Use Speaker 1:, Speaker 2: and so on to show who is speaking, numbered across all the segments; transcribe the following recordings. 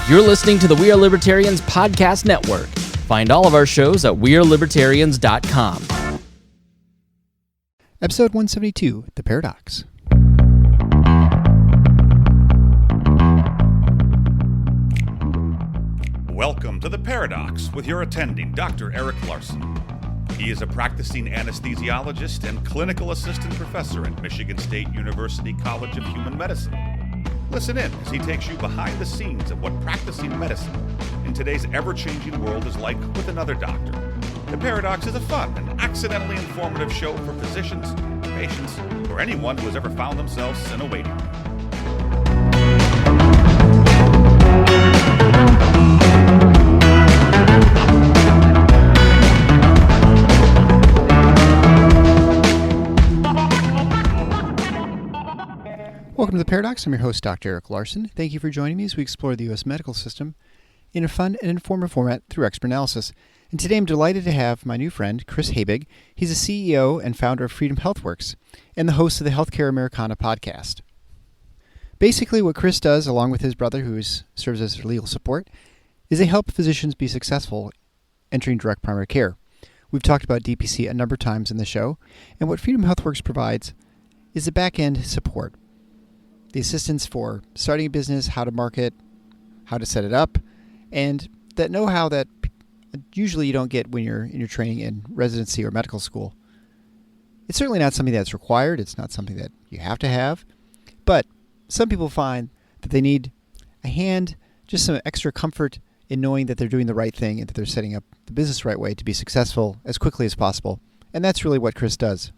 Speaker 1: You're listening to the We Are Libertarians podcast network. Find all of our shows at wearelibertarians.com.
Speaker 2: Episode 172, The Paradox.
Speaker 3: Welcome to The Paradox with your attending, Dr. Eric Larson. He is a practicing anesthesiologist and clinical assistant professor at Michigan State University College of Human Medicine. Listen in as he takes you behind the scenes of what practicing medicine in today's ever-changing world is like with another doctor. The Paradox is a fun and accidentally informative show for physicians, patients, or anyone who has ever found themselves in a waiting room.
Speaker 2: Welcome to The Paradox. I'm your host, Dr. Eric Larson. Thank you for joining me as we explore the U.S. medical system in a fun and informative format through expert analysis. And today I'm delighted to have my new friend, Chris Habig. He's the CEO and founder of Freedom HealthWorks and the host of the Healthcare Americana podcast. Basically, what Chris does, along with his brother, who serves as their legal support, is they help physicians be successful entering direct primary care. We've talked about DPC a number of times in the show, and what Freedom HealthWorks provides is the back-end support. The assistance for starting a business, how to market, how to set it up, and that know-how that usually you don't get when you're in your training in residency or medical school. It's certainly not something that's required. It's not something that you have to have. But some people find that they need a hand, just some extra comfort in knowing that they're doing the right thing and that they're setting up the business the right way to be successful as quickly as possible. And that's really what Chris does.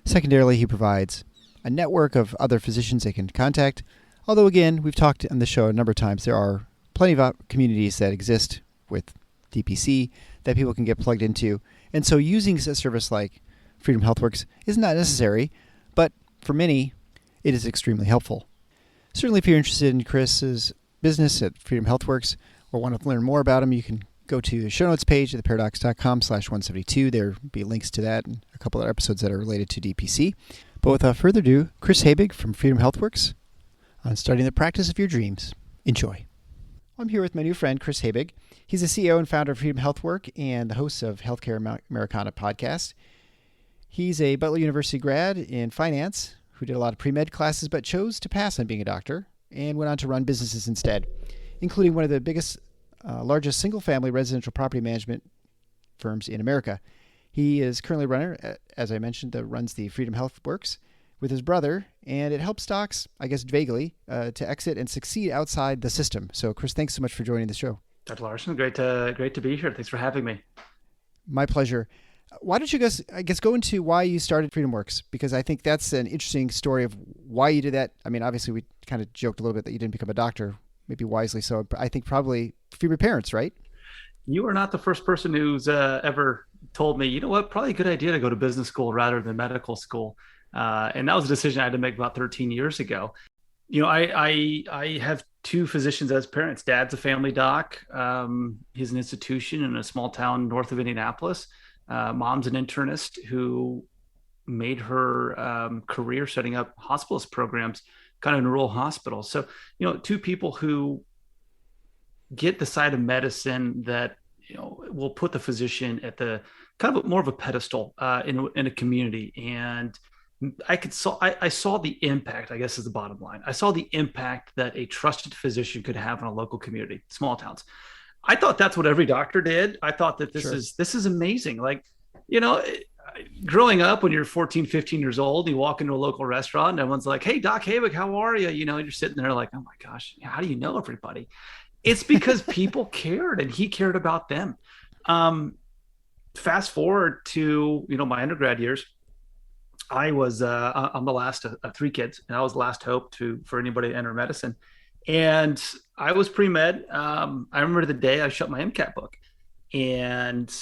Speaker 2: Secondarily, he provides a network of other physicians they can contact. Although, again, we've talked on the show a number of times, there are plenty of communities that exist with DPC that people can get plugged into. And so using a service like Freedom HealthWorks is not necessary, but for many, it is extremely helpful. Certainly, if you're interested in Chris's business at Freedom HealthWorks or want to learn more about him, you can go to the show notes page at theparadox.com/172. There will be links to that and a couple of episodes that are related to DPC. But without further ado, Chris Habig from Freedom HealthWorks on starting the practice of your dreams. Enjoy. I'm here with my new friend, Chris Habig. He's the CEO and founder of Freedom HealthWorks and the host of Healthcare Americana podcast. He's a Butler University grad in finance who did a lot of pre-med classes but chose to pass on being a doctor and went on to run businesses instead, including one of the largest single-family residential property management firms in America. He is currently a runner, as I mentioned, that runs the Freedom HealthWorks with his brother, and it helps docs, I guess vaguely, to exit and succeed outside the system. So, Chris, thanks so much for joining the show.
Speaker 4: Dr. Larson, great to be here. Thanks for having me.
Speaker 2: My pleasure. Why don't you guys, go into why you started FreedomWorks? Because I think that's an interesting story of why you did that. I mean, obviously, we kind of joked a little bit that you didn't become a doctor, maybe wisely so. But I think probably for your parents, right?
Speaker 4: You are not the first person who's ever told me, you know what, probably a good idea to go to business school rather than medical school. And that was a decision I had to make about 13 years ago. You know, I have two physicians as parents. Dad's a family doc. He's an institution in a small town north of Indianapolis. Mom's an internist who made her career setting up hospitalist programs kind of in rural hospitals. So, you know, two people who get the side of medicine that, you know, will put the physician at the kind of more of a pedestal in a community. And I saw the impact, I guess is the bottom line. I saw the impact that a trusted physician could have in a local community, small towns. I thought that's what every doctor did. I thought that this is amazing. Like, you know, growing up when you're 14, 15 years old, you walk into a local restaurant and everyone's like, "Hey, Doc Habig, how are you?" You know, and you're sitting there like, "Oh my gosh, how do you know everybody?" It's because people cared and he cared about them. Fast forward to, you know, my undergrad years. I'm the last of three kids, and I was the last hope for anybody to enter medicine. And I was pre-med. I remember the day I shut my MCAT book, and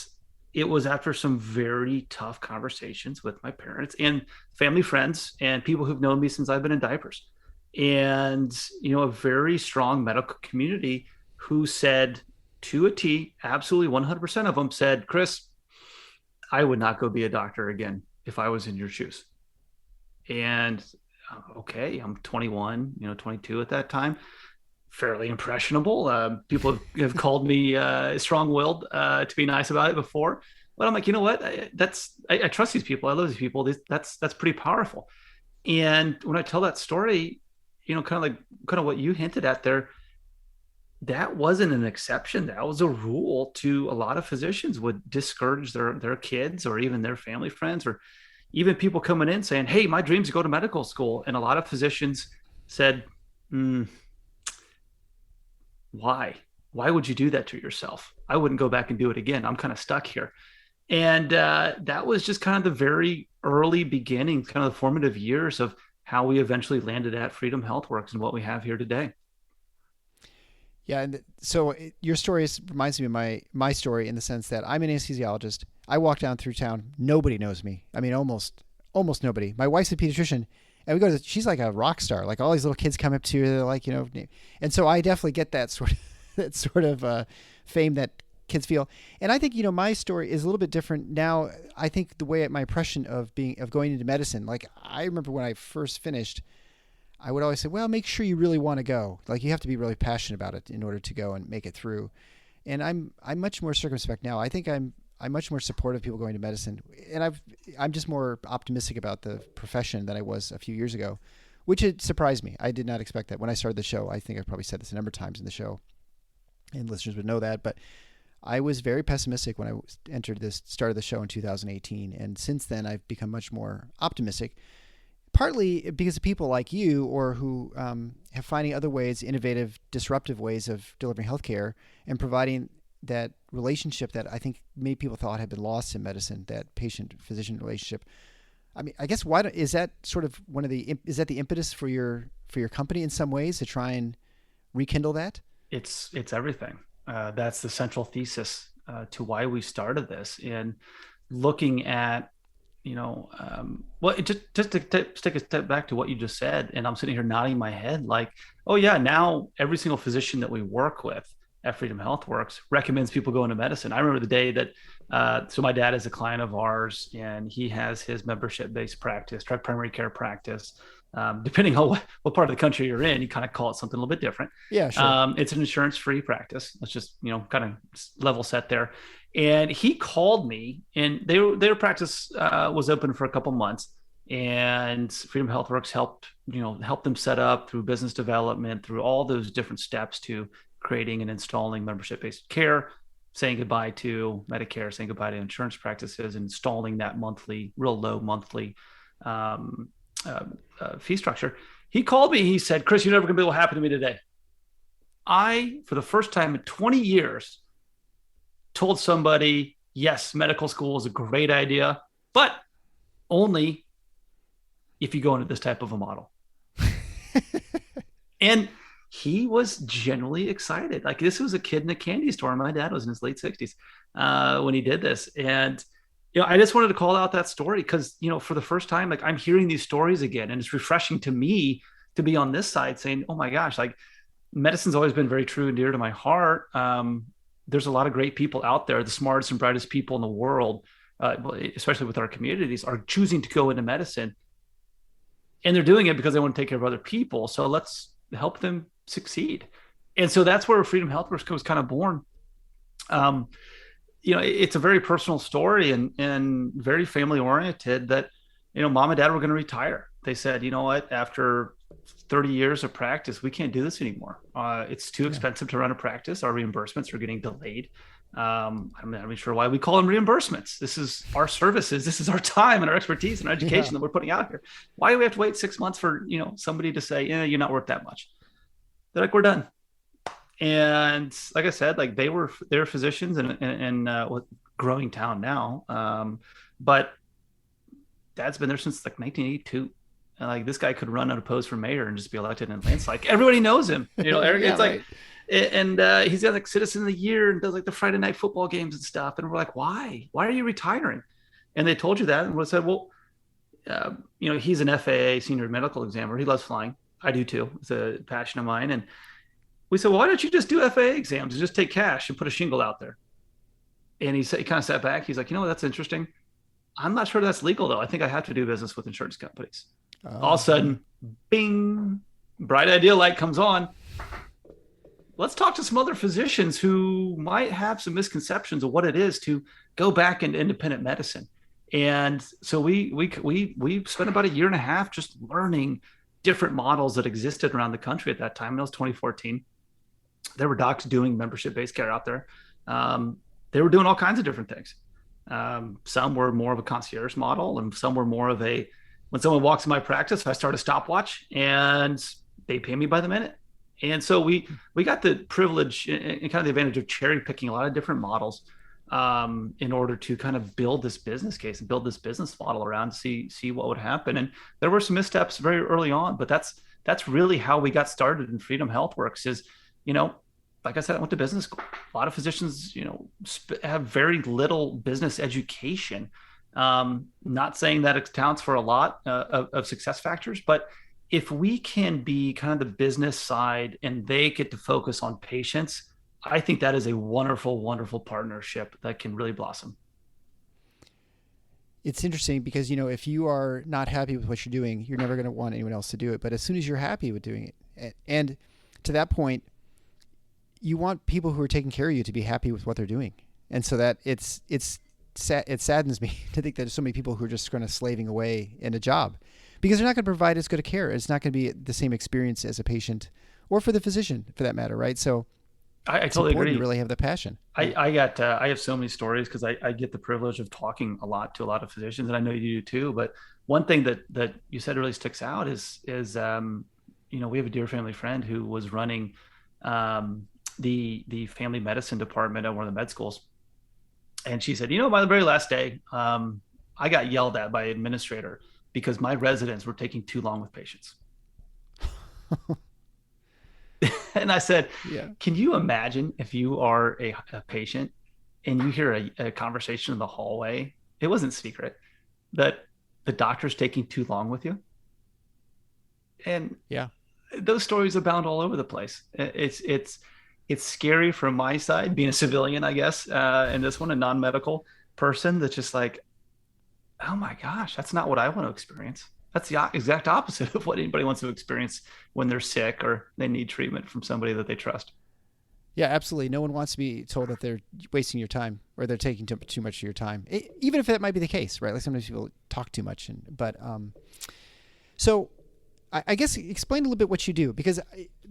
Speaker 4: it was after some very tough conversations with my parents and family friends and people who've known me since I've been in diapers. And, you know, a very strong medical community who said to a T, absolutely 100% of them said, "Chris, I would not go be a doctor again if I was in your shoes." And okay, I'm 21, 22 at that time. fairly impressionable. People have called me strong-willed, to be nice about it before. But I'm like, you know what? I trust these people. I love these people. That's pretty powerful. And when I tell that story, kind of what you hinted at there, that wasn't an exception. That was a rule. To a lot of physicians would discourage their kids or even their family friends, or even people coming in saying, "Hey, my dream's to go to medical school." And a lot of physicians said, why would you do that to yourself? I wouldn't go back and do it again. I'm kind of stuck here. And that was just kind of the very early beginnings, kind of the formative years of how we eventually landed at Freedom Healthworks and what we have here today.
Speaker 2: Yeah, and so your story reminds me of my story in the sense that I'm an anesthesiologist. I walk down through town. Nobody knows me. I mean, almost nobody. My wife's a pediatrician, and she's like a rock star. Like all these little kids come up to her, they're like, and so I definitely get that sort of fame that kids feel. And I think, my story is a little bit different now. I think the way my impression of going into medicine, like I remember when I first finished, I would always say, well, make sure you really want to go. Like you have to be really passionate about it in order to go and make it through. And I'm much more circumspect now. I think I'm much more supportive of people going to medicine. And I'm just more optimistic about the profession than I was a few years ago, which it surprised me. I did not expect that when I started the show. I think I've probably said this a number of times in the show, and listeners would know that, but I was very pessimistic when I started the show in 2018. And since then I've become much more optimistic, partly because of people like you, or who have finding other ways, innovative, disruptive ways of delivering healthcare and providing that relationship that I think many people thought had been lost in medicine, that patient-physician relationship. I mean, I guess is that sort of is that the impetus for your company in some ways, to try and rekindle that?
Speaker 4: It's everything. That's the central thesis to why we started this, and looking at, just to take a step back to what you just said, and I'm sitting here nodding my head like, oh yeah, now every single physician that we work with at Freedom Healthworks recommends people go into medicine. I remember the day that, so my dad is a client of ours, and he has his membership-based practice, direct primary care practice. Depending on what part of the country you're in, you kind of call it something a little bit different.
Speaker 2: Yeah, sure.
Speaker 4: It's an insurance-free practice. Let's just, kind of level set there. And he called me, and their practice was open for a couple months, and Freedom Healthworks helped them set up through business development, through all those different steps to creating and installing membership-based care, saying goodbye to Medicare, saying goodbye to insurance practices, and installing that real low monthly fee structure. He called me. He said, "Chris, you're never going to be able to happen to me today." I, for the first time in 20 years, told somebody, yes, medical school is a great idea, but only if you go into this type of a model. And he was genuinely excited. Like, this was a kid in a candy store. My dad was in his late 60s when he did this. And I just wanted to call out that story because, for the first time, like, I'm hearing these stories again, and it's refreshing to me to be on this side saying, oh my gosh, like, medicine's always been very true and dear to my heart. There's a lot of great people out there. The smartest and brightest people in the world, especially with our communities, are choosing to go into medicine, and they're doing it because they want to take care of other people. So let's help them succeed. And so that's where Freedom Healthworks was kind of born. It's a very personal story and very family oriented that, mom and dad were going to retire. They said, you know what, after 30 years of practice, we can't do this anymore. It's too expensive to run a practice. Our reimbursements are getting delayed. I'm not even sure why we call them reimbursements. This is our services. This is our time and our expertise and our education that we're putting out here. Why do we have to wait 6 months for, somebody to say, you're not worth that much? They're like, we're done. And like I said, like, they're physicians in a growing town now. But dad's been there since like 1982. And like, this guy could run unopposed for mayor and just be elected in a landslide. Like, everybody knows him. It's like, and he's got like Citizen of the Year and does like the Friday night football games and stuff. And we're like, why are you retiring? And they told you that, and we said, well, he's an FAA senior medical examiner. He loves flying. I do too. It's a passion of mine. And we said, well, why don't you just do FAA exams and just take cash and put a shingle out there? And he kind of sat back. He's like, that's interesting. I'm not sure that's legal though. I think I have to do business with insurance companies. All of a sudden, bing, bright idea light comes on. let's talk to some other physicians who might have some misconceptions of what it is to go back into independent medicine. And so we spent about a year and a half just learning different models that existed around the country at that time. And it was 2014. There were docs doing membership-based care out there. They were doing all kinds of different things. Some were more of a concierge model, and some were more of a, when someone walks in my practice, I start a stopwatch and they pay me by the minute. And so we got the privilege and kind of the advantage of cherry picking a lot of different models in order to kind of build this business case and build this business model around to see what would happen. And there were some missteps very early on, but that's really how we got started in Freedom HealthWorks is, like I said, I went to business school. A lot of physicians, have very little business education. Not saying that it accounts for a lot of success factors, but if we can be kind of the business side and they get to focus on patients, I think that is a wonderful, wonderful partnership that can really blossom.
Speaker 2: It's interesting because, if you are not happy with what you're doing, you're never going to want anyone else to do it. But as soon as you're happy with doing it, and to that point, you want people who are taking care of you to be happy with what they're doing. And so that it saddens me to think that there's so many people who are just kind of slaving away in a job because they're not going to provide as good a care. It's not going to be the same experience as a patient or for the physician for that matter. Right. So
Speaker 4: I totally agree.
Speaker 2: You really have the passion.
Speaker 4: I have so many stories because I get the privilege of talking a lot to a lot of physicians, and I know you do too. But one thing that you said really sticks out is we have a dear family friend who was running the family medicine department at one of the med schools, and she said, by the very last day, I got yelled at by an administrator because my residents were taking too long with patients. And I said, Can you imagine if you are a patient and you hear a conversation in the hallway? It wasn't secret that the doctor's taking too long with you. And those stories abound all over the place. It's scary from my side, being a civilian, I guess, and this one, a non-medical person that's just like, oh my gosh, that's not what I want to experience. That's the exact opposite of what anybody wants to experience when they're sick or they need treatment from somebody that they trust.
Speaker 2: Yeah, absolutely. No one wants to be told that they're wasting your time or they're taking too much of your time, even if that might be the case, right? Like sometimes people talk too much. So I guess explain a little bit what you do, because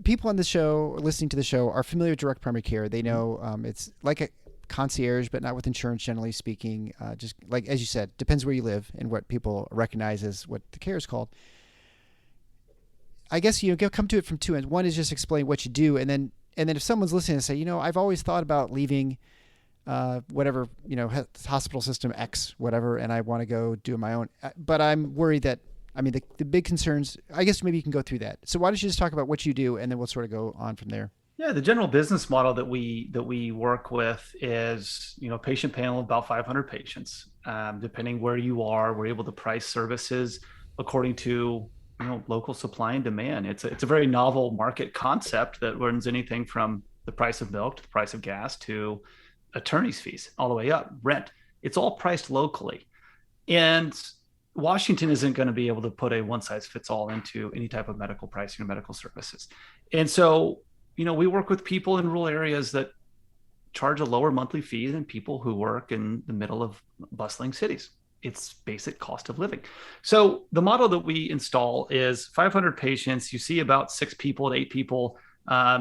Speaker 2: people on the show or listening to the show are familiar with direct primary care. They know it's like a concierge, but not with insurance, generally speaking. Just like, as you said, depends where you live and what people recognize as what the care is called. I guess, come to it from two ends. One is just explain what you do. And then if someone's listening and say, I've always thought about leaving whatever, hospital system X, whatever, and I want to go do my own, but I'm worried that, the big concerns, I guess maybe you can go through that. So why don't you just talk about what you do and then we'll sort of go on from there.
Speaker 4: Yeah, the general business model that we work with is, patient panel of about 500 patients. Depending where you are, we're able to price services according to, local supply and demand. It's a very novel market concept that runs anything from the price of milk to the price of gas to attorney's fees, all the way up, rent. It's all priced locally. And Washington isn't going to be able to put a one size fits all into any type of medical pricing or medical services. And so, we work with people in rural areas that charge a lower monthly fee than people who work in the middle of bustling cities. It's basic cost of living. So the model that we install is 500 patients. You see about 6 people to 8 people,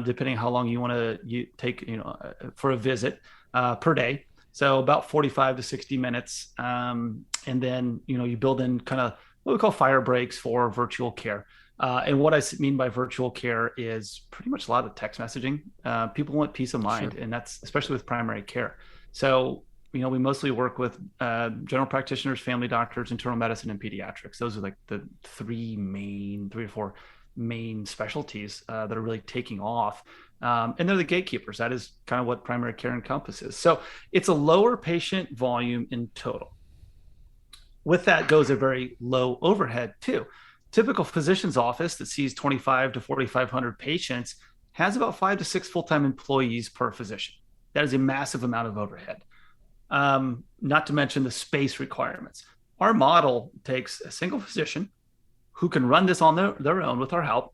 Speaker 4: depending how long you want to take, for a visit per day. So about 45 to 60 minutes. And then, you build in kind of what we call fire breaks for virtual care. And what I mean by virtual care is pretty much a lot of text messaging. People want peace of mind, sure. And that's especially with primary care. So, we mostly work with general practitioners, family doctors, internal medicine, and pediatrics. Those are like the 3 or 4 main specialties that are really taking off. And they're the gatekeepers. That is kind of what primary care encompasses. So it's a lower patient volume in total. With that goes a very low overhead too. Typical physician's office that sees 25 to 4,500 patients has about 5 to 6 full-time employees per physician. That is a massive amount of overhead. Not to mention the space requirements. Our model takes a single physician who can run this on their own with our help,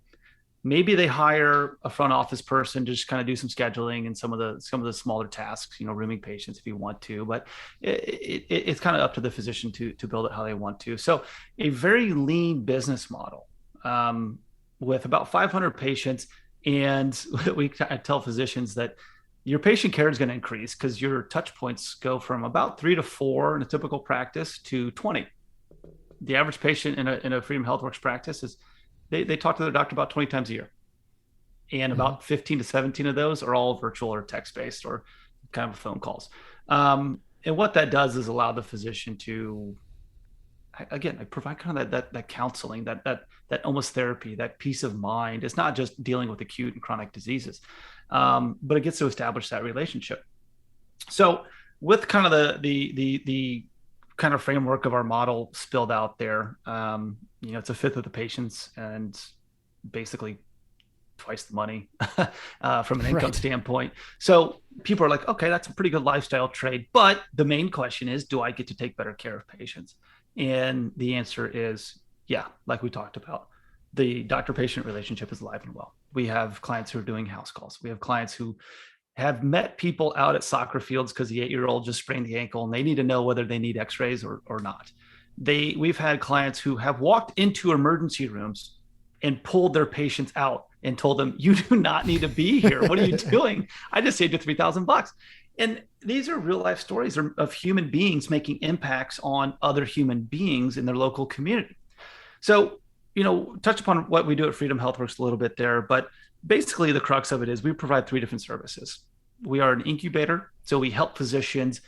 Speaker 4: Maybe they hire a front office person to just kind of do some scheduling and some of the smaller tasks, rooming patients if you want to, but it's kind of up to the physician to build it how they want to. So a very lean business model with about 500 patients. And I tell physicians that your patient care is going to increase because your touch points go from about 3 to 4 in a typical practice to 20. The average patient in a Freedom HealthWorks practice is they talk to their doctor about 20 times a year. And about 15 to 17 of those are all virtual or text-based or kind of phone calls. And what that does is allow the physician to, again, I provide kind of that counseling, that almost therapy, that peace of mind. It's not just dealing with acute and chronic diseases, but it gets to establish that relationship. So with kind of the kind of framework of our model spilled out there, it's a fifth of the patients and basically twice the money from an income standpoint. So people are like, okay, that's a pretty good lifestyle trade. But the main question is, do I get to take better care of patients? And the answer is, yeah, like we talked about, the doctor-patient relationship is alive and well. We have clients who are doing house calls. We have clients who have met people out at soccer fields because the 8-year-old just sprained the ankle and they need to know whether they need x-rays or not. We've had clients who have walked into emergency rooms and pulled their patients out and told them, you do not need to be here. What are you doing? I just saved you $3,000. And these are real life stories of human beings making impacts on other human beings in their local community. So, touch upon what we do at Freedom HealthWorks a little bit there, but basically the crux of it is we provide 3 different services. We are an incubator. So we help physicians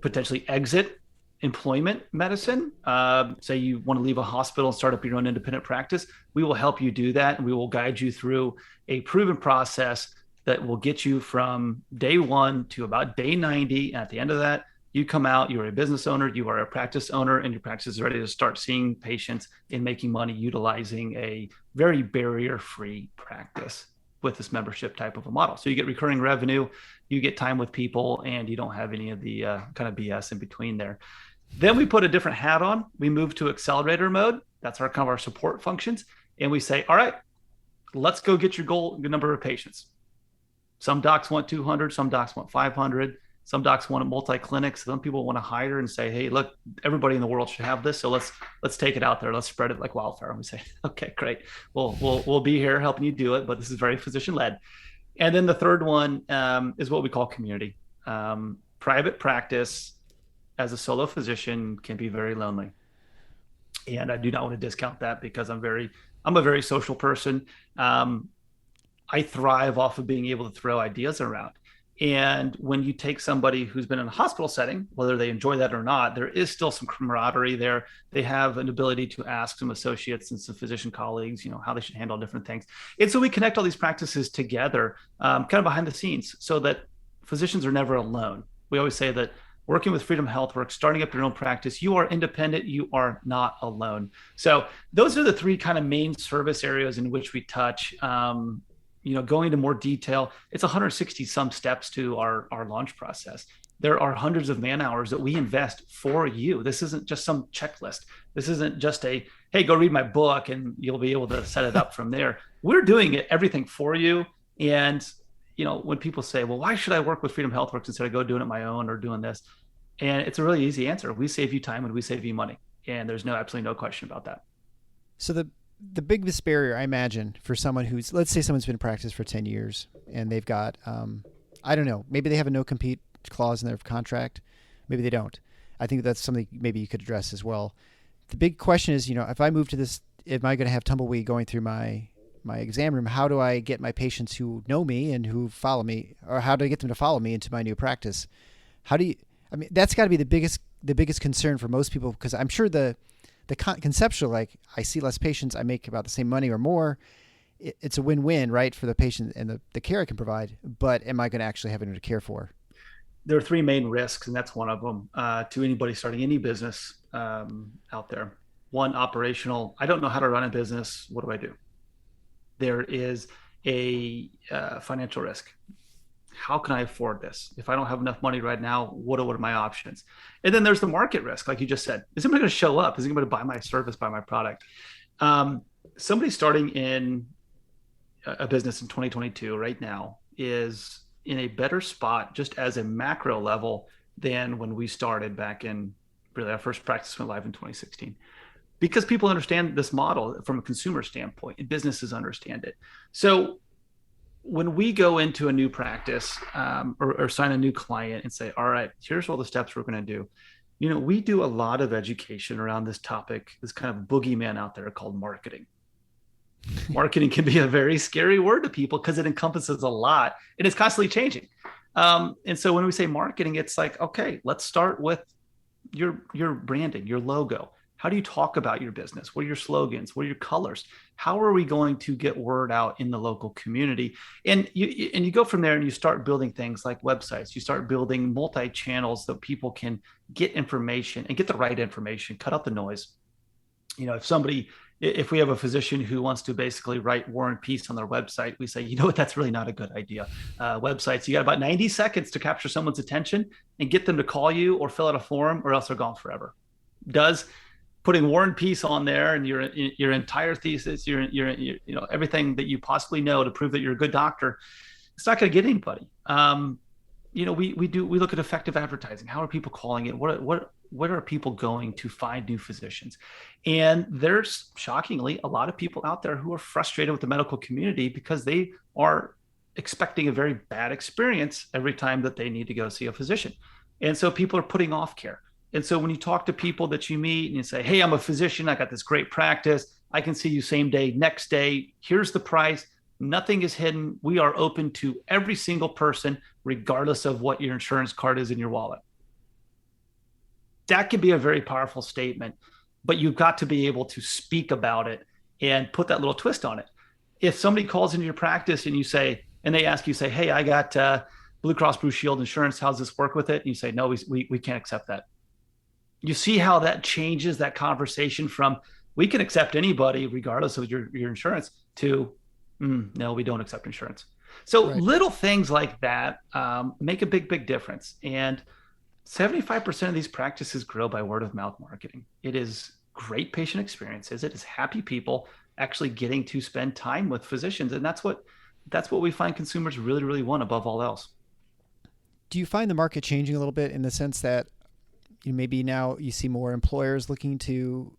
Speaker 4: potentially exit employment medicine. Say you want to leave a hospital and start up your own independent practice. We will help you do that. And we will guide you through a proven process that will get you from day 1 to about day 90. And at the end of that, you come out, you are a business owner, you are a practice owner, and your practice is ready to start seeing patients and making money utilizing a very barrier-free practice with this membership type of a model. So you get recurring revenue, you get time with people, and you don't have any of the kind of BS in between there. Then we put a different hat on. We move to accelerator mode. That's our kind of our support functions. And we say, all right, let's go get your goal, your number of patients. Some docs want 200, some docs want 500. Some docs want a multi-clinic. Some people want to hire and say, hey, look, everybody in the world should have this. So let's take it out there. Let's spread it like wildfire. And we say, okay, great. We'll be here helping you do it, but this is very physician-led. And then the third one is what we call community. Private practice as a solo physician can be very lonely. And I do not want to discount that because I'm a very social person. I thrive off of being able to throw ideas around. And when you take somebody who's been in a hospital setting, whether they enjoy that or not, there is still some camaraderie there. They have an ability to ask some associates and some physician colleagues, how they should handle different things. And so we connect all these practices together, kind of behind the scenes, so that physicians are never alone. We always say that working with Freedom HealthWorks, starting up your own practice, you are independent, you are not alone. So those are the 3 kind of main service areas in which we touch. Going into more detail, it's 160 some steps to our launch process. There are hundreds of man hours that we invest for you. This isn't just some checklist. This isn't just hey, go read my book and you'll be able to set it up from there. We're doing everything for you. And, when people say, well, why should I work with Freedom HealthWorks instead of go doing it my own or doing this? And it's a really easy answer. We save you time and we save you money. And there's absolutely no question about that.
Speaker 2: So the biggest barrier, I imagine, for someone let's say someone's been in practice for 10 years and they've got, I don't know, maybe they have a no compete clause in their contract. Maybe they don't. I think that's something maybe you could address as well. The big question is, if I move to this, am I going to have tumbleweed going through my exam room? How do I get my patients who know me and who follow me, or how do I get them to follow me into my new practice? That's got to be the biggest concern for most people, because I'm sure the conceptual, like, I see less patients, I make about the same money or more. It's a win-win, right, for the patient and the care I can provide. But am I going to actually have anyone to care for?
Speaker 4: There are 3 main risks, and that's one of them to anybody starting any business out there. One, operational. I don't know how to run a business. What do I do? There is a financial risk. How can I afford this? If I don't have enough money right now, what are my options? And then there's the market risk, like you just said. Is anybody going to show up? Is anybody going to buy my service, buy my product? Somebody starting in a business in 2022 right now is in a better spot just as a macro level than when we started back in really our first practice went live in 2016, because people understand this model from a consumer standpoint and businesses understand it. So when we go into a new practice or sign a new client and say, all right, here's all the steps we're going to do, we do a lot of education around this topic, this kind of boogeyman out there called marketing. Marketing can be a very scary word to people because it encompasses a lot and it's constantly changing. And so when we say marketing, it's like, okay, let's start with your branding, your logo. How do you talk about your business? What are your slogans? What are your colors? How are we going to get word out in the local community? And you go from there and you start building things like websites. You start building multi-channels so people can get information and get the right information, cut out the noise. If we have a physician who wants to basically write War and Peace on their website, we say, that's really not a good idea. Websites, you got about 90 seconds to capture someone's attention and get them to call you or fill out a form, or else they're gone forever. Does putting War and Peace on there and your entire thesis, your everything that you possibly know to prove that you're a good doctor, it's not going to get anybody. We look at effective advertising. How are people calling it? What are people going to find new physicians? And there's shockingly a lot of people out there who are frustrated with the medical community because they are expecting a very bad experience every time that they need to go see a physician. And so people are putting off care. And so when you talk to people that you meet and you say, hey, I'm a physician, I got this great practice, I can see you same day, next day, here's the price, nothing is hidden. We are open to every single person, regardless of what your insurance card is in your wallet. That can be a very powerful statement, but you've got to be able to speak about it and put that little twist on it. If somebody calls into your practice and they ask you, say, hey, I got Blue Cross Blue Shield insurance, how's this work with it? And you say, no, we can't accept that. You see how that changes that conversation from we can accept anybody regardless of your insurance to no, we don't accept insurance. So
Speaker 2: Right.
Speaker 4: Little things like that make a big difference. And 75% of these practices grow by word of mouth marketing. It is great patient experiences. It is happy people actually getting to spend time with physicians. And that's what we find consumers really, really want above all else.
Speaker 2: Do you find the market changing a little bit in the sense that maybe now you see more employers looking to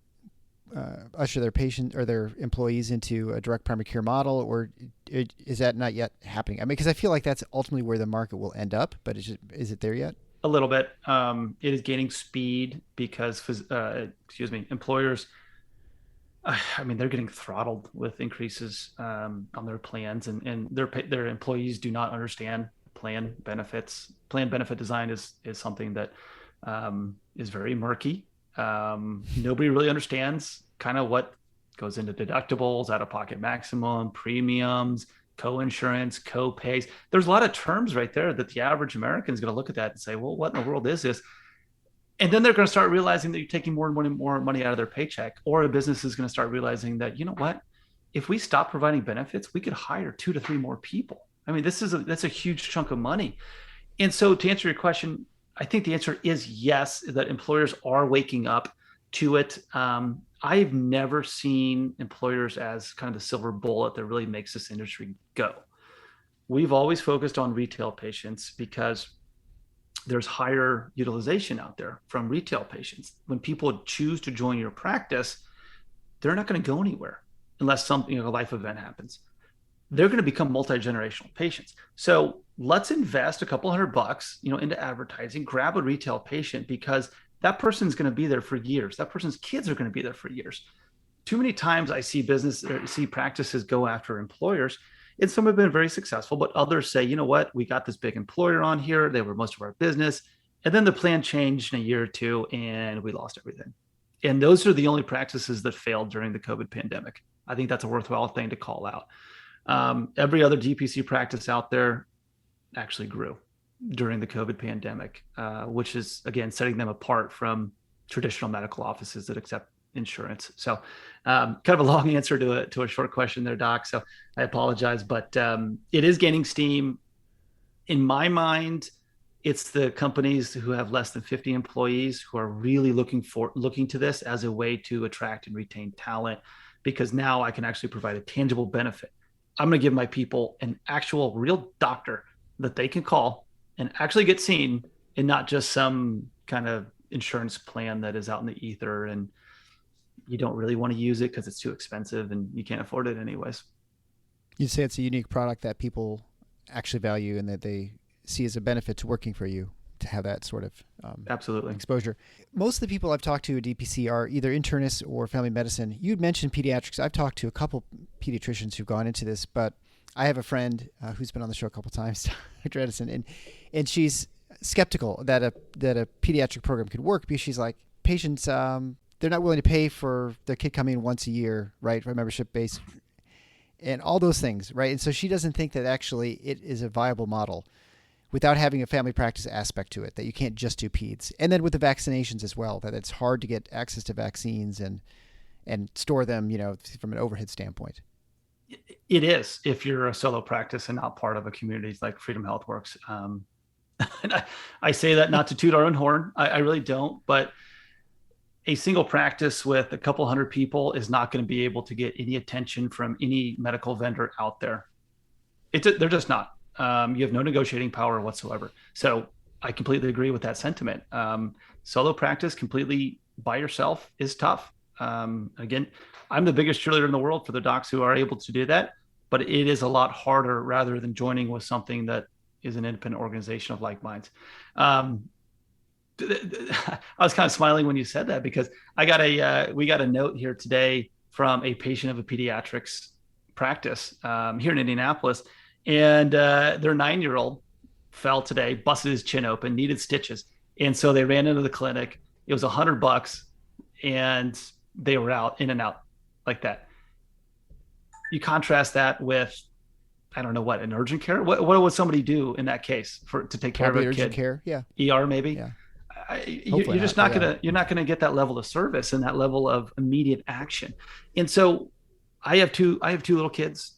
Speaker 2: usher their patient or their employees into a direct primary care model, or is that not yet happening? I mean, because I feel like that's ultimately where the market will end up, but is it there yet?
Speaker 4: A little bit. It is gaining speed because, employers, they're getting throttled with increases on their plans, and their employees do not understand plan benefits. Plan benefit design is something that is very murky. Nobody really understands kind of what goes into deductibles, out-of-pocket maximum, premiums, co-insurance, co-pays. There's a lot of terms right there that the average American is going to look at that and say, well, what in the world is this? And then they're going to start realizing that you're taking more and more money out of their paycheck, or a business is going to start realizing that, you know what, if we stop providing benefits, we could hire 2 to 3 more people. I mean, that's a huge chunk of money. And so to answer your question, I think the answer is yes, that employers are waking up to it. I've never seen employers as kind of the silver bullet that really makes this industry go. We've always focused on retail patients because there's higher utilization out there from retail patients. When people choose to join your practice, they're not going to go anywhere unless a life event happens. They're going to become multi-generational patients. So let's invest a couple $100, into advertising, grab a retail patient, because that person's going to be there for years. That person's kids are going to be there for years. Too many times I see practices go after employers, and some have been very successful, but others say, you know what, we got this big employer on here. They were most of our business. And then the plan changed in a year or two and we lost everything. And those are the only practices that failed during the COVID pandemic. I think that's a worthwhile thing to call out. Every other DPC practice out there actually grew during the COVID pandemic, which is, again, setting them apart from traditional medical offices that accept insurance. So kind of a long answer to a short question there, Doc. So I apologize, but it is gaining steam. In my mind, it's the companies who have less than 50 employees who are really looking to this as a way to attract and retain talent, because now I can actually provide a tangible benefit. I'm going to give my people an actual real doctor that they can call and actually get seen, and not just some kind of insurance plan that is out in the ether and you don't really want to use it because it's too expensive and you can't afford it anyways.
Speaker 2: You'd say it's a unique product that people actually value and that they see as a benefit to working for you, to have that sort of
Speaker 4: Absolutely
Speaker 2: exposure. Most of the people I've talked to at DPC are either internists or family medicine. You'd mentioned pediatrics. I've talked to a couple pediatricians who've gone into this, but I have a friend who's been on the show a couple times, Dr. Edison, and she's skeptical that a pediatric program could work because she's like, patients, they're not willing to pay for their kid coming in once a year, right, for membership base, and all those things, right? And so she doesn't think that actually it is a viable model without having a family practice aspect to it, that you can't just do peds. And then with the vaccinations as well, that it's hard to get access to vaccines and store them, from an overhead standpoint.
Speaker 4: it is if you're a solo practice and not part of a community like Freedom Health Works. And I say that not to toot our own horn. I really don't, but a single practice with a couple hundred people is not going to be able to get any attention from any medical vendor out there. They're just not. You have no negotiating power whatsoever. So I completely agree with that sentiment. Solo practice completely by yourself is tough. Again, I'm the biggest cheerleader in the world for the docs who are able to do that, but it is a lot harder rather than joining with something that is an independent organization of like minds. I was kind of smiling when you said that because we got a note here today from a patient of a pediatrics practice here in Indianapolis, and their 9-year-old fell today, busted his chin open, needed stitches, and so they ran into the clinic. It was $100, and they were out, in and out like that. You contrast that with, I don't know what, an urgent care. What would somebody do in that case to take care of a kid?
Speaker 2: Urgent care, yeah.
Speaker 4: ER maybe.
Speaker 2: Yeah.
Speaker 4: You're just not gonna get that level of service and that level of immediate action. And so I have two little kids.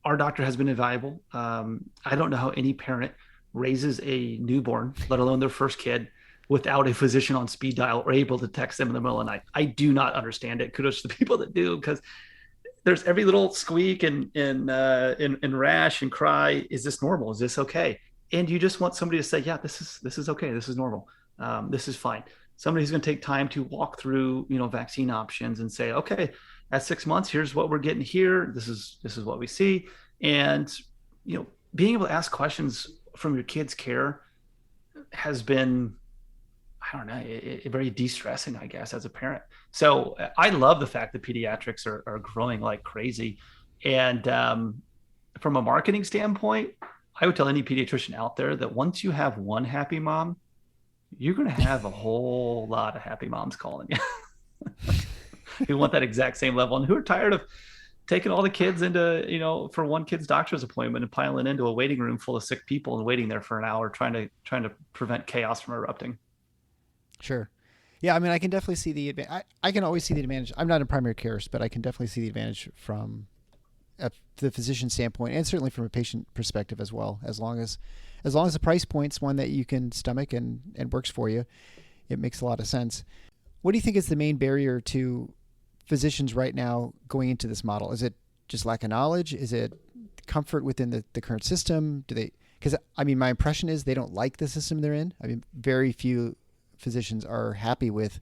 Speaker 4: Our doctor has been invaluable. I don't know how any parent raises a newborn, let alone their first kid, without a physician on speed dial or able to text them in the middle of the night. I do not understand it. Kudos to the people that do, because there's every little squeak and rash and cry. Is this normal? Is this okay? And you just want somebody to say, yeah, this is okay. This is normal. This is fine. Somebody who's going to take time to walk through, vaccine options and say, okay, at 6 months, here's what we're getting here. This is what we see. And, being able to ask questions from your kid's care has been, I don't know, very de-stressing, I guess, as a parent. So I love the fact that pediatrics are growing like crazy. And from a marketing standpoint, I would tell any pediatrician out there that once you have one happy mom, you're going to have a whole lot of happy moms calling you who want that exact same level and who are tired of taking all the kids into, for one kid's doctor's appointment and piling into a waiting room full of sick people and waiting there for an hour, trying to prevent chaos from erupting.
Speaker 2: Sure. Yeah. I mean, I can definitely see the advantage. I can always see the advantage. I'm not in primary care, but I can definitely see the advantage from the physician standpoint, and certainly from a patient perspective as well. As long as the price point's one that you can stomach and works for you, it makes a lot of sense. What do you think is the main barrier to physicians right now going into this model? Is it just lack of knowledge? Is it comfort within the current system? Because my impression is they don't like the system they're in. Very few physicians are happy with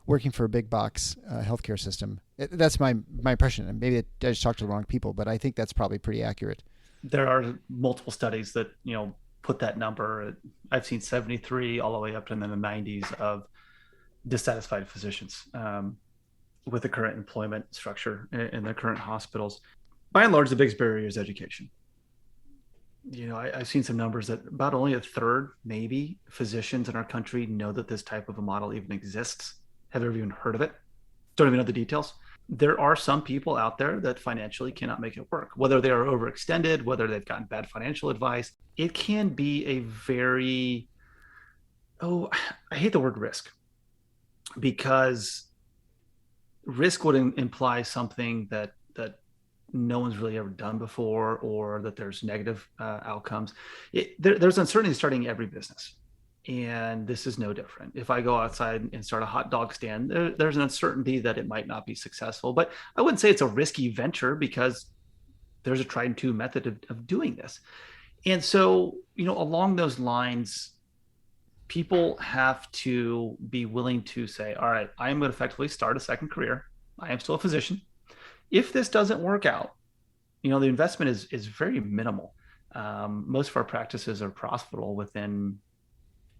Speaker 2: working for a big box healthcare system. That's my impression. And maybe I just talked to the wrong people, but I think that's probably pretty accurate.
Speaker 4: There are multiple studies that, put that number. I've seen 73 all the way up to in the 90s of dissatisfied physicians with the current employment structure in the current hospitals. By and large, the biggest barrier is education. I've seen some numbers that about only a third, maybe, physicians in our country know that this type of a model even exists, have ever even heard of it, don't even know the details. There are some people out there that financially cannot make it work, whether they are overextended, whether they've gotten bad financial advice. It can be a very, I hate the word risk, because risk would imply something that no one's really ever done before, or that there's negative outcomes. There's uncertainty starting every business. And this is no different. If I go outside and start a hot dog stand, there's an uncertainty that it might not be successful. But I wouldn't say it's a risky venture because there's a tried and true method of doing this. And so, along those lines, people have to be willing to say, all right, I am going to effectively start a second career. I am still a physician. If this doesn't work out, the investment is very minimal. Most of our practices are profitable within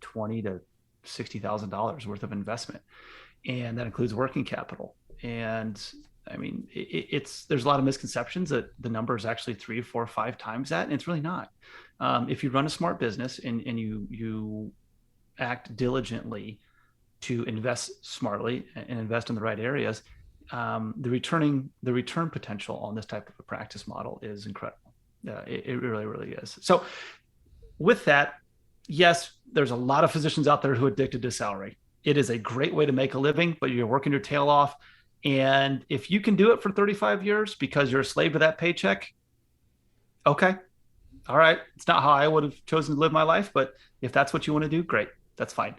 Speaker 4: $20,000 to $60,000 worth of investment, and that includes working capital. And I mean, there's a lot of misconceptions that the number is actually 3, 4, 5 times that, and it's really not. If you run a smart business and you act diligently to invest smartly and invest in the right areas, the return potential on this type of a practice model is incredible. It really, really is. So with that, yes, there's a lot of physicians out there who are addicted to salary. It is a great way to make a living, but you're working your tail off. And if you can do it for 35 years because you're a slave to that paycheck, okay. All right. It's not how I would have chosen to live my life, but if that's what you want to do, great. That's fine.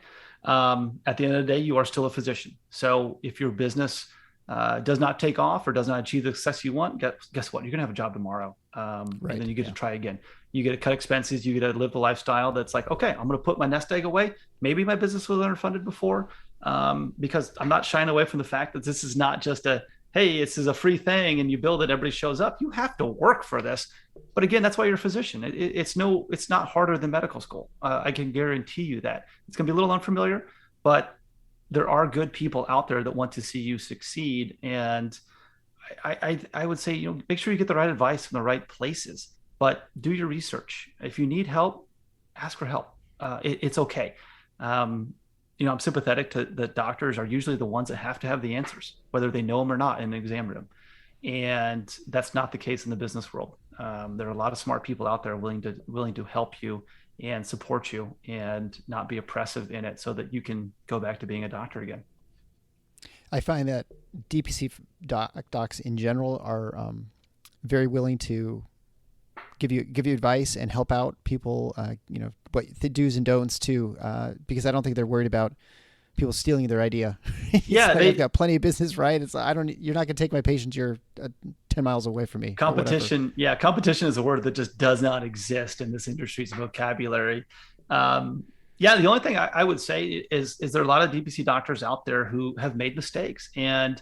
Speaker 4: At the end of the day, you are still a physician. So if your business does not take off or does not achieve the success you want, guess what? You're going to have a job tomorrow. Right. And then you get to try again. You get to cut expenses. You get to live the lifestyle that's like, okay, I'm going to put my nest egg away. Maybe my business was underfunded before, because I'm not shying away from the fact that this is not just hey, this is a free thing and you build it, everybody shows up. You have to work for this. But again, that's why you're a physician. It's not harder than medical school. I can guarantee you that. It's going to be a little unfamiliar, but there are good people out there that want to see you succeed. And I would say, make sure you get the right advice from the right places, but do your research. If you need help, ask for help. It's okay. I'm sympathetic to the doctors are usually the ones that have to have the answers, whether they know them or not in the exam room. And that's not the case in the business world. There are a lot of smart people out there willing to help you and support you and not be oppressive in it so that you can go back to being a doctor again.
Speaker 2: I find that DPC docs in general are very willing to give you advice and help out people, what the do's and don'ts too, because I don't think they're worried about people stealing their idea. Yeah, they've got plenty of business, right? It's like, you're not going to take my patients. You're 10 miles away from me.
Speaker 4: Competition. Yeah. Competition is a word that just does not exist in this industry's vocabulary. The only thing I would say is there are a lot of DPC doctors out there who have made mistakes. And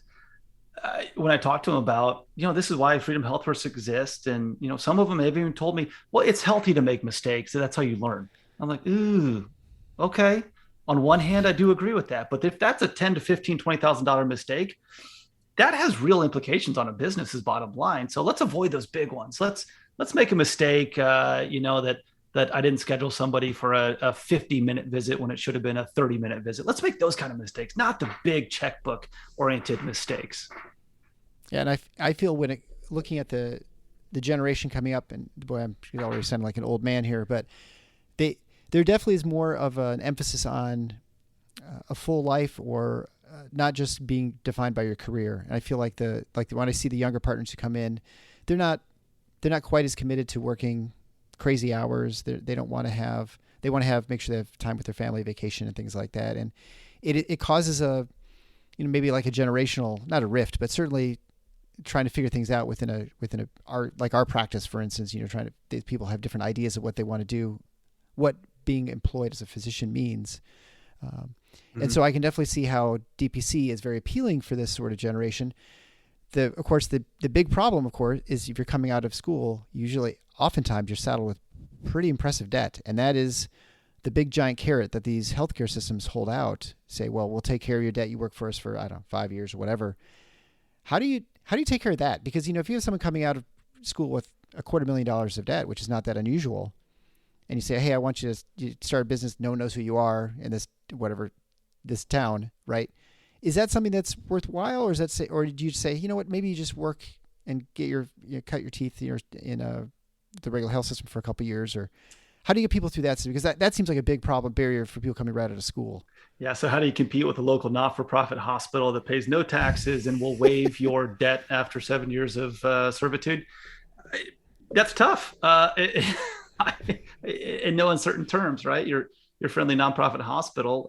Speaker 4: when I talk to them about, this is why Freedom Health First exists. And, some of them have even told me, well, it's healthy to make mistakes. So that's how you learn. I'm like, ooh, okay. On one hand, I do agree with that. But if that's a $10,000 to $15,000, $20,000 mistake, that has real implications on a business's bottom line. So let's avoid those big ones. Let's make a mistake, that I didn't schedule somebody for a 50-minute visit when it should have been a 30-minute visit. Let's make those kind of mistakes, not the big checkbook-oriented mistakes.
Speaker 2: Yeah, and I feel looking at the generation coming up, and boy, I'm already sounding like an old man here, but there definitely is more of an emphasis on a full life or not just being defined by your career. And I feel like when I see the younger partners who come in, they're not quite as committed to working crazy hours. They want to make sure they have time with their family, vacation and things like that. And it causes maybe like a generational, not a rift, but certainly trying to figure things out within our practice, for instance, people have different ideas of what they want to do, what being employed as a physician means. And so I can definitely see how DPC is very appealing for this sort of generation. Of course, the big problem, of course, is if you're coming out of school, oftentimes you're saddled with pretty impressive debt. And that is the big giant carrot that these healthcare systems hold out. Say, well, we'll take care of your debt. You work for us for, 5 years or whatever. How do you take care of that? Because, if you have someone coming out of school with $250,000 of debt, which is not that unusual, and you say, hey, I want you to start a business. No one knows who you are in this town, right? Is that something that's worthwhile, or do you say, you know what, maybe you just work and get cut your teeth in the regular health system for a couple of years? Or how do you get people through that? Because that seems like a big barrier for people coming right out of school. Yeah.
Speaker 4: So how do you compete with a local not-for-profit hospital that pays no taxes and will waive your debt after 7 years of servitude? That's tough. In no uncertain terms, right? your friendly nonprofit hospital.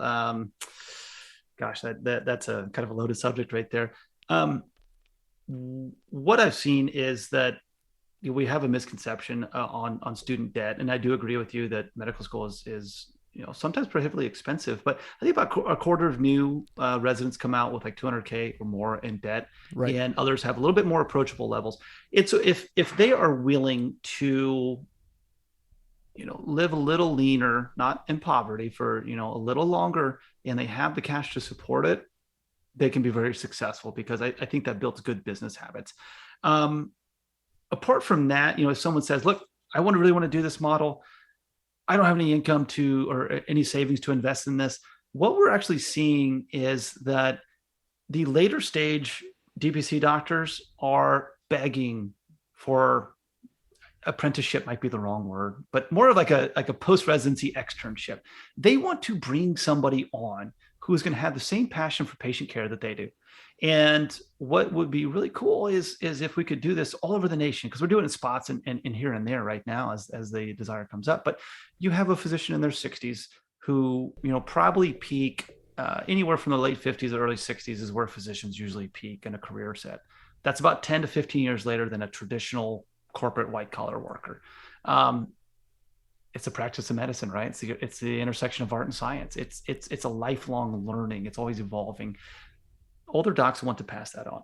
Speaker 4: Gosh, that's a kind of a loaded subject right there. What I've seen is that we have a misconception on student debt, and I do agree with you that medical school is sometimes prohibitively expensive. But I think about a quarter of new residents come out with like $200K or more in debt, right. And others have a little bit more approachable levels. It's if they are willing to live a little leaner, not in poverty for a little longer, and they have the cash to support it, they can be very successful, because I think that builds good business habits. Apart from that, if someone says, look, I really want to do this model, I don't have any income or any savings to invest in this. What we're actually seeing is that the later stage DPC doctors are begging for apprenticeship, might be the wrong word, but more of like a post-residency externship. They want to bring somebody on who's going to have the same passion for patient care that they do. And what would be really cool is if we could do this all over the nation, because we're doing it in spots and here and there right now as the desire comes up. But you have a physician in their 60s who, probably peak anywhere from the late 50s or early 60s is where physicians usually peak in a career set. That's about 10 to 15 years later than a traditional corporate white collar worker. It's a practice of medicine, right? It's the intersection of art and science. It's a lifelong learning. It's always evolving. Older docs want to pass that on.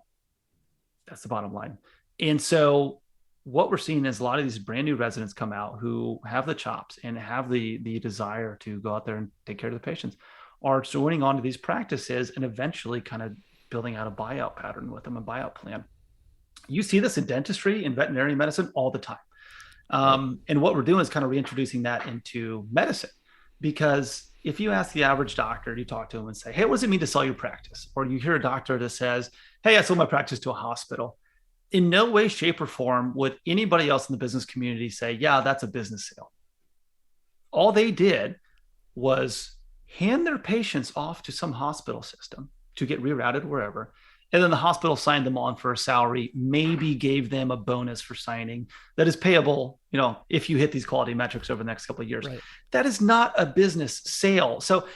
Speaker 4: That's the bottom line. And so what we're seeing is a lot of these brand new residents come out who have the chops and have the desire to go out there and take care of the patients, are joining onto these practices and eventually kind of building out a buyout pattern with them, a buyout plan. You see this in dentistry and veterinary medicine all the time. And what we're doing is kind of reintroducing that into medicine, because if you ask the average doctor, you talk to them and say, hey, what does it mean to sell your practice? Or you hear a doctor that says, hey, I sold my practice to a hospital. In no way, shape, or form would anybody else in the business community say, yeah, that's a business sale. All they did was hand their patients off to some hospital system to get rerouted wherever. And then the hospital signed them on for a salary, maybe gave them a bonus for signing that is payable, if you hit these quality metrics over the next couple of years. Right. That is not a business sale. So,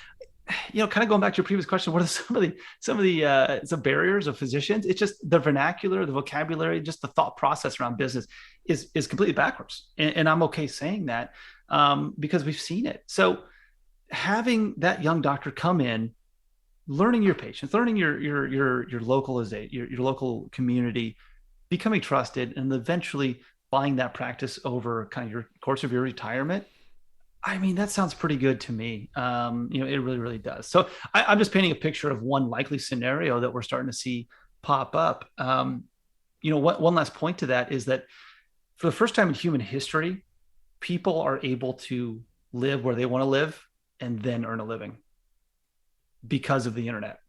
Speaker 4: kind of going back to your previous question, what are some of the barriers of physicians? It's just the vernacular, the vocabulary, just the thought process around business is completely backwards. And I'm okay saying that because we've seen it. So having that young doctor come in, learning your patients, learning your localization, your local community, becoming trusted, and eventually buying that practice over kind of your course of your retirement. I mean, that sounds pretty good to me. It really, really does. So I'm just painting a picture of one likely scenario that we're starting to see pop up. One last point to that is that for the first time in human history, people are able to live where they want to live and then earn a living, because of the internet.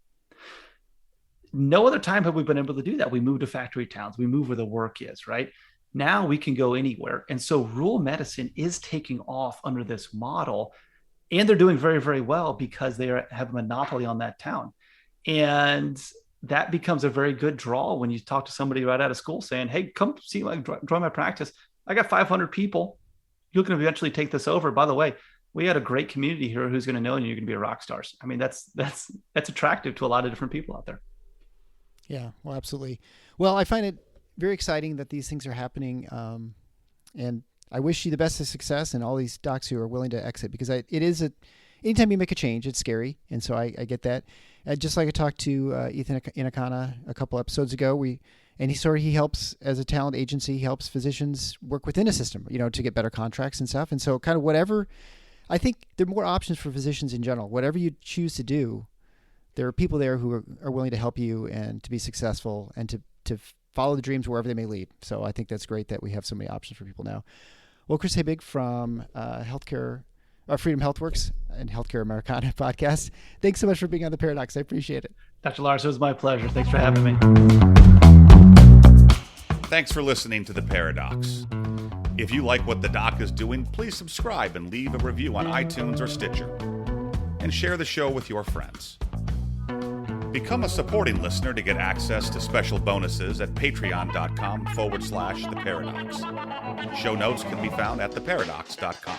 Speaker 4: No other time have we been able to do that. We move to factory towns. We move where the work is, right? Now we can go anywhere. And so rural medicine is taking off under this model, and they're doing very, very well because they have a monopoly on that town. And that becomes a very good draw when you talk to somebody right out of school saying, hey, come see, join my practice. I got 500 people. You can eventually take this over. By the way, we had a great community here who's going to know you. You're going to be a rock stars. I mean, that's attractive to a lot of different people out there.
Speaker 2: Yeah, well, absolutely. Well, I find it very exciting that these things are happening. And I wish you the best of success and all these docs who are willing to exit, because anytime you make a change, it's scary. And so I get that. Just like I talked to Ethan Inakana a couple episodes ago, he helps as a talent agency, he helps physicians work within a system, to get better contracts and stuff. And so kind of whatever, I think there are more options for physicians in general. Whatever you choose to do, there are people there who are willing to help you and to be successful and to follow the dreams wherever they may lead. So I think that's great that we have so many options for people now. Well, Chris Habig from Freedom HealthWorks and Healthcare Americana podcast. Thanks so much for being on The Paradox. I appreciate it.
Speaker 4: Dr. Larson, it was my pleasure. Thanks for having me.
Speaker 3: Thanks for listening to The Paradox. If you like what the doc is doing, please subscribe and leave a review on iTunes or Stitcher. And share the show with your friends. Become a supporting listener to get access to special bonuses at patreon.com/theparadox. Show notes can be found at theparadox.com.